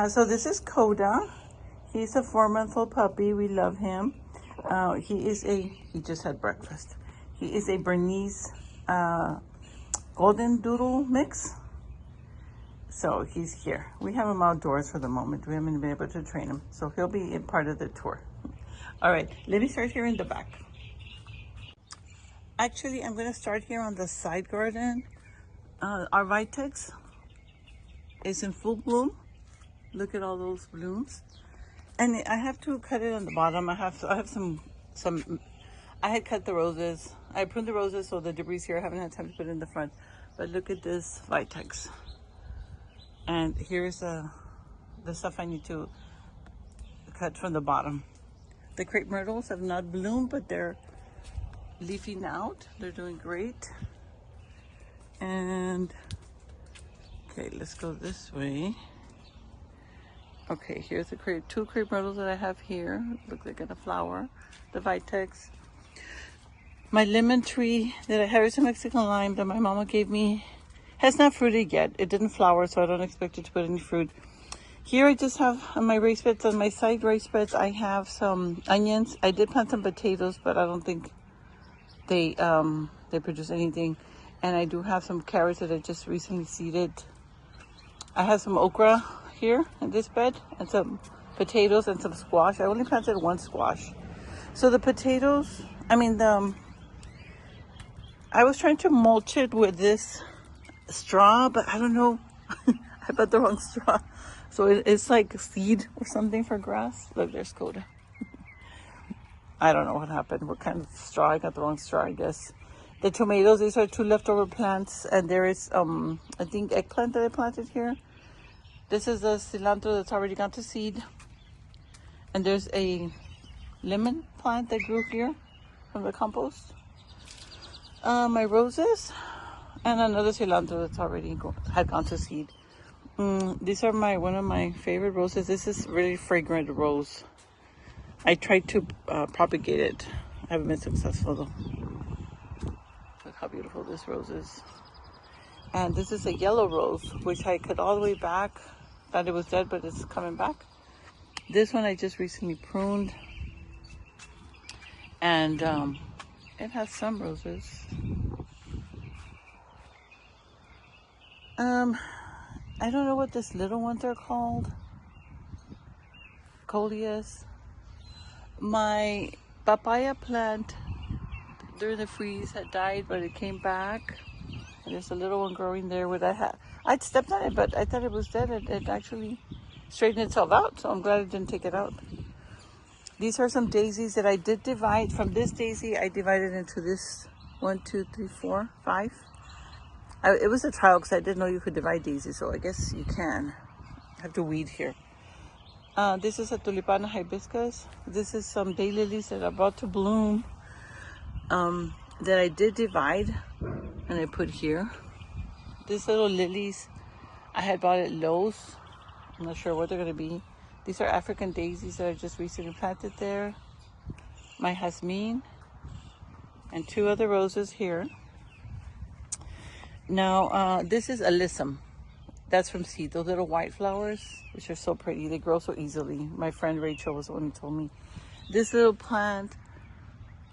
So this is Coda. He's a 4-month-old puppy. We love him. He just had breakfast. He is a Bernese Golden Doodle mix. So he's here. We have him outdoors for the moment. We haven't been able to train him. So he'll be in part of the tour. All right, let me start here in the back. Actually, I'm gonna start here on the side garden. Our Vitex is in full bloom. Look at all those blooms. And I have to cut it on the bottom. I had cut the roses. I pruned the roses, so the debris here, I haven't had time to put it in the front. But look at this Vitex. And here's the stuff I need to cut from the bottom. The crepe myrtles have not bloomed, but they're leafing out. They're doing great. And okay, let's go this way. Okay, here's the two crepe myrtles that I have here. Look like a flower. The Vitex. My lemon tree that I have is a Mexican lime that my mama gave me. Has not fruited yet. It didn't flower, so I don't expect it to put any fruit. Here I just have on my raised beds, on my side raised beds, I have some onions. I did plant some potatoes, but I don't think they produce anything. And I do have some carrots that I just recently seeded. I have some okra here in this bed, and some potatoes and some squash. I only planted one squash. So the potatoes, I was trying to mulch it with this straw, but I don't know. I bought the wrong straw. So it's like seed or something for grass. Look, there's Coda. I don't know what happened, what kind of straw. I got the wrong straw, I guess. The tomatoes, these are 2 leftover plants. And there is, I think, eggplant that I planted here. This is the cilantro that's already gone to seed. And there's a lemon plant that grew here from the compost. My roses. And another cilantro that's already had gone to seed. These are one of my favorite roses. This is really fragrant rose. I tried to propagate it. I haven't been successful though. Look how beautiful this rose is. And this is a yellow rose, which I cut all the way back. Thought it was dead, but it's coming back. This one I just recently pruned. And it has some roses. I don't know what this little ones are called. Coleus. My papaya plant during the freeze had died, but it came back. And there's a little one growing there. I'd stepped on it, but I thought it was dead. It actually straightened itself out, so I'm glad I didn't take it out. These are some daisies that I did divide. From this daisy, I divided into this 1, 2, 3, 4, 5. It was a trial because I didn't know you could divide daisies, so I guess you can. I have to weed here. This is a tulipana hibiscus. This is some daylilies that are about to bloom that I did divide and I put here. These little lilies I had bought at Lowe's. I'm not sure what they're going to be. These are African daisies that I just recently planted there. My jasmine and 2 other roses here. Now, this is alyssum. That's from seed. Those little white flowers, which are so pretty. They grow so easily. My friend Rachel was the one who told me. This little plant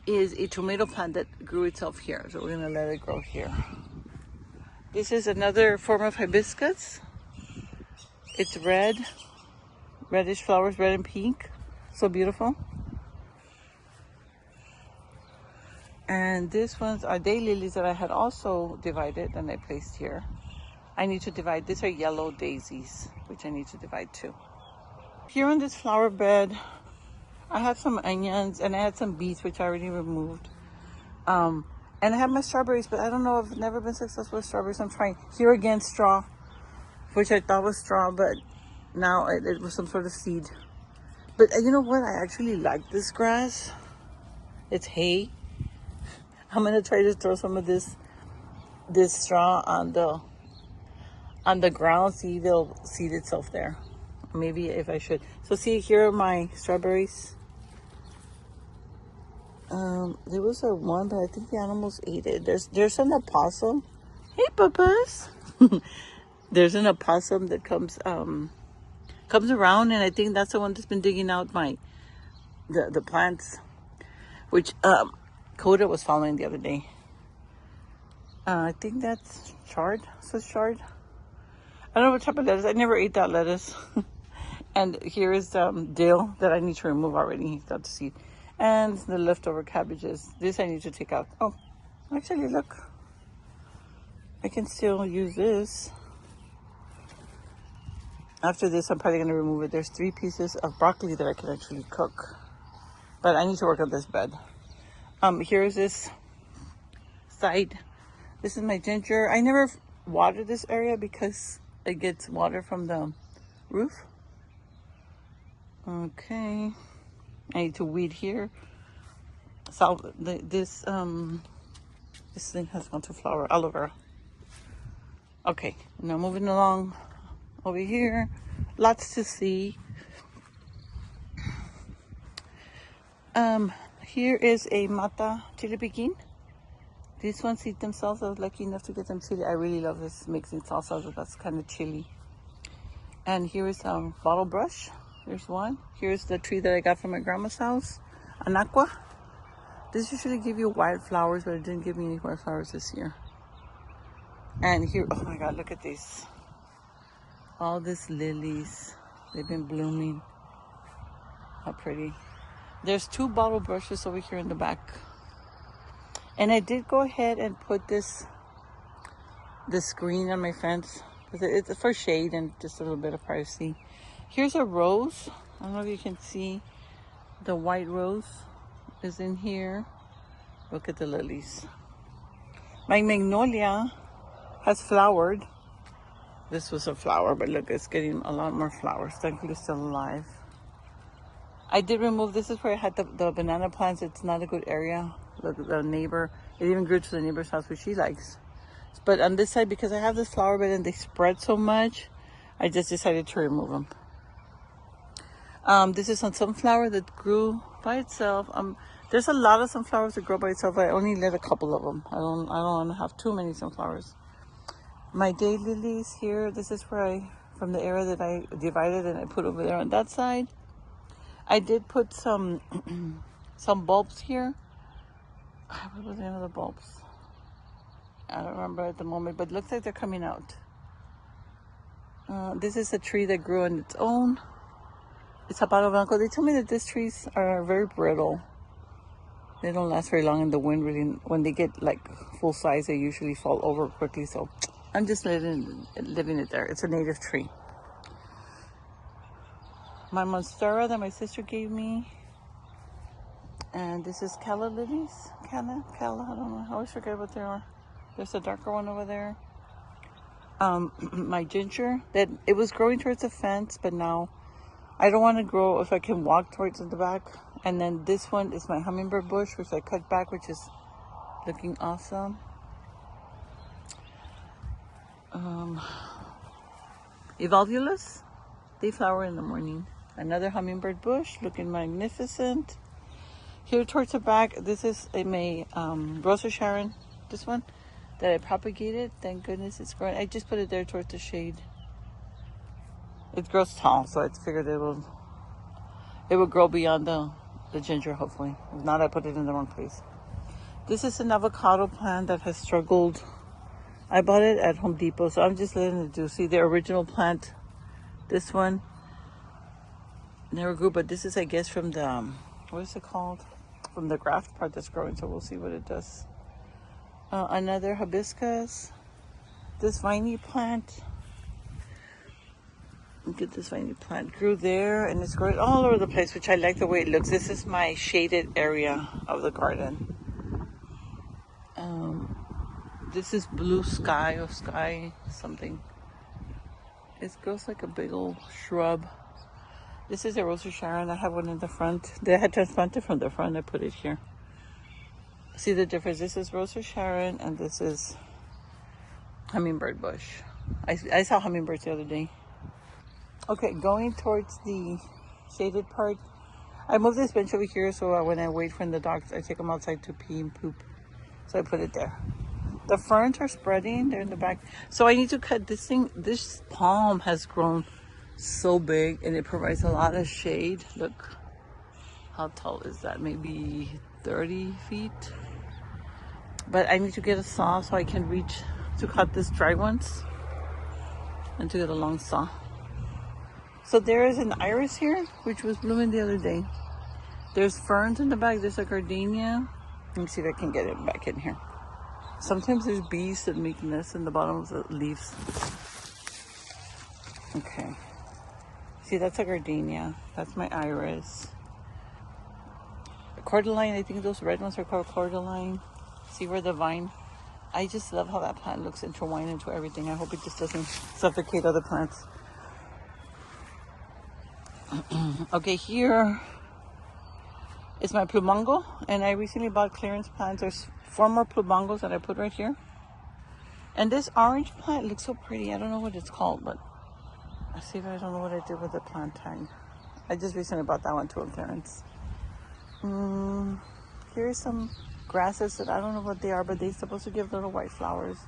is a tomato plant that grew itself here. So we're going to let it grow here. This is another form of hibiscus. It's red. Reddish flowers, red and pink. So beautiful. And these ones are daylilies that I had also divided and I placed here. I need to divide. These are yellow daisies, which I need to divide too. Here on this flower bed, I have some onions and I had some beets, which I already removed. And I have my strawberries, but I don't know. I've never been successful with strawberries. I'm trying. Here again, straw, which I thought was straw, but now it was some sort of seed. But you know what? I actually like this grass. It's hay. I'm gonna try to throw some of this straw on the ground. See if it'll seed itself there. Maybe if I should. So see, here are my strawberries. There was one, but I think the animals ate it. There's an opossum. Hey, papas. There's an opossum that comes comes around, and I think that's the one that's been digging out the plants, which Coda was following the other day. I think that's chard. Says chard. I don't know what type of lettuce. I never ate that lettuce. And here is dill that I need to remove already. Got the seed. And the leftover cabbages. This I need to take out. Oh, actually, look. I can still use this. After this, I'm probably going to remove it. There's 3 pieces of broccoli that I can actually cook. But I need to work on this bed. Here's this side. This is my ginger. I never water this area because it gets water from the roof. Okay, I need to weed here. This thing has gone to flower. Aloe vera. Okay, now moving along over here. Lots to see. Here is a mata chili piquin. These ones eat themselves. I was lucky enough to get them chili. I really love this mixing salsa, but that's kind of chili. And here is a bottle brush. There's one. Here's the tree that I got from my grandma's house, an aqua. This usually give you wildflowers, but it didn't give me any wildflowers this year. And here, oh my God, look at these. All these lilies. They've been blooming. How pretty. There's 2 bottle brushes over here in the back. And I did go ahead and put this screen on my fence. It's for shade and just a little bit of privacy. Here's a rose. I don't know if you can see the white rose is in here. Look at the lilies. My magnolia has flowered. This was a flower, but look, it's getting a lot more flowers. Thankfully, it's still alive. I did remove, this is where I had the banana plants. It's not a good area. Look at the neighbor. It even grew to the neighbor's house, which she likes. But on this side, because I have this flower bed and they spread so much, I just decided to remove them. This is a sunflower that grew by itself. There's a lot of sunflowers that grow by itself. I only let a couple of them. I don't want to have too many sunflowers. My daylilies here. This is where from the area that I divided and I put over there on that side. I did put some bulbs here. What was the name of the bulbs? I don't remember at the moment, but it looks like they're coming out. This is a tree that grew on its own. It's Zapalo Blanco. They told me that these trees are very brittle. They don't last very long in the wind. Really, when they get like full size, they usually fall over quickly. So I'm just living it there. It's a native tree. My monstera that my sister gave me. And this is calla lilies. Calla, I don't know. I always forget what they are. There's a darker one over there. My ginger, that it was growing towards the fence, but now I don't want to grow if I can walk towards the back. And then this one is my hummingbird bush, which I cut back, which is looking awesome. Evolvulus, they flower in the morning. Another hummingbird bush looking magnificent. Here towards the back, this is a Rosa Sharon, this one that I propagated. Thank goodness it's growing. I just put it there towards the shade. It grows tall, so I figured it will grow beyond the ginger, hopefully. If not, I put it in the wrong place. This is an avocado plant that has struggled. I bought it at Home Depot, so I'm just letting it do. See the original plant, this one never grew, but this is, I guess, from the what is it called? From the graft part that's growing, so we'll see what it does. Another hibiscus. This viney plant. Look at this viney plant. Grew there, and it's growing all over the place, which I like the way it looks. This is my shaded area of the garden. This is blue sky or sky something. It grows like a big old shrub. This is a Rosa Sharon. I have one in the front. They had transplanted from the front. I put it here. See the difference? This is Rosa Sharon, and this is hummingbird bush. I saw hummingbirds the other day. Okay, going towards the shaded part. I moved this bench over here so when I wait for the dogs, I take them outside to pee and poop. So I put it there. The ferns are spreading. They're in the back. So I need to cut this thing. This palm has grown So big, and it provides a lot of shade. Look, how tall is that? Maybe 30 feet. But I need to get a saw so I can reach to cut these dry ones and to get a long saw. So there is an iris here, which was blooming the other day. There's ferns in the back. There's a gardenia. Let me see if I can get it back in here. Sometimes there's bees that make nests in the bottom of the leaves. Okay. See, that's a gardenia. That's my iris. Cordyline, I think those red ones are called cordyline. See where the vine? I just love how that plant looks intertwined into everything. I hope it just doesn't suffocate other plants. Okay, here is my plumongo, and I recently bought clearance plants. There's 4 more plumongos that I put right here. And this orange plant looks so pretty. I don't know what it's called, but I see if I don't know what I did with the plant tag. I just recently bought that one too on clearance. Here's some grasses that I don't know what they are, but they're supposed to give little white flowers.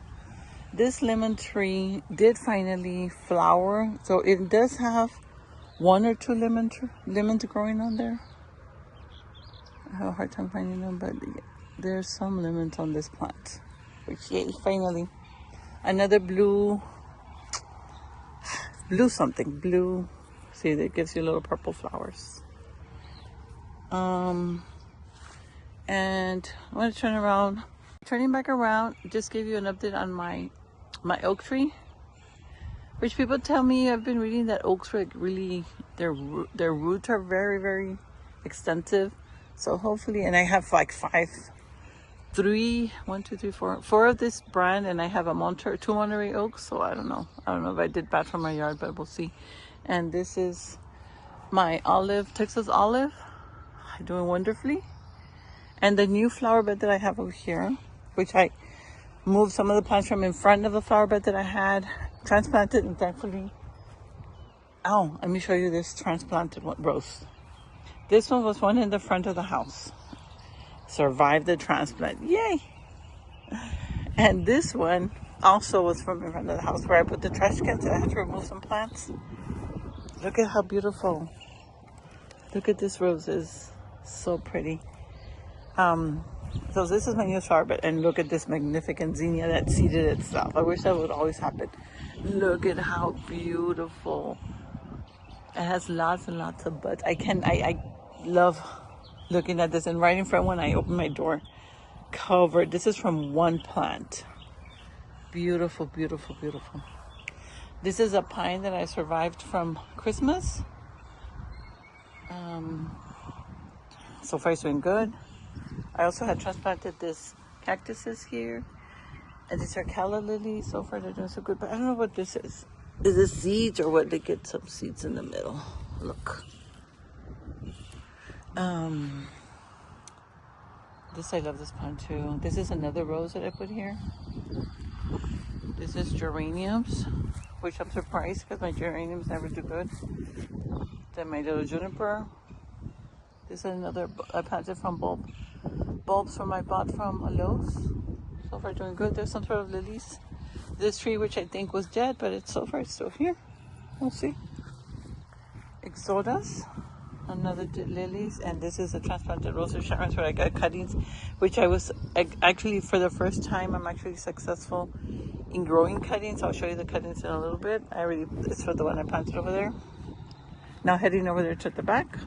This lemon tree did finally flower, so it does have 1 or 2 lemons growing on there. I have a hard time finding them, but there's some lemons on this plant. Which, yay, finally. Another blue something. Blue. See, that gives you little purple flowers. And I'm going to turn around. Turning back around, just give you an update on my oak tree. Which people tell me, I've been reading that oaks are really, their roots are very, very extensive. So hopefully, and I have like 4 of this brand, and I have a 2 Monterey oaks. So I don't know if I did bad from my yard, but we'll see. And this is my Texas olive, doing wonderfully. And the new flower bed that I have over here, which I moved some of the plants from in front of the flower bed that I had transplanted, and thankfully, let me show you this transplanted rose. This one was one in the front of the house. Survived the transplant, yay! And this one also was from in front of the house where I put the trash cans. I had to remove some plants. Look at how beautiful. Look at this rose, is so pretty. So this is my new flower bed, and look at this magnificent zinnia that seeded itself. I wish that would always happen. Look at how beautiful. It has lots and lots of buds. I love looking at this, and right in front when I open my door, covered. This is from one plant. Beautiful, beautiful, beautiful. This is a pine that I survived from Christmas. So far it's doing good. I also had transplanted this cactuses here, and these are calla lilies. So far they're doing so good, but I don't know what this is. Is this seeds or what? They get some seeds in the middle. Look. This, I love this plant too. This is another rose that I put here. This is geraniums, which I'm surprised because my geraniums never do good. Then my little juniper. This is another I planted from bulbs from I bought from Lowe's. So far doing good. There's some sort of lilies. This tree, which I think was dead, but it's so far it's still here. We'll see. Exodas, another lilies, and this is a transplanted Rose of Sharon where I got cuttings, which I was actually, for the first time, I'm actually successful in growing cuttings. I'll show you the cuttings in a little bit. It's for the one I planted over there. Now heading over there to the back.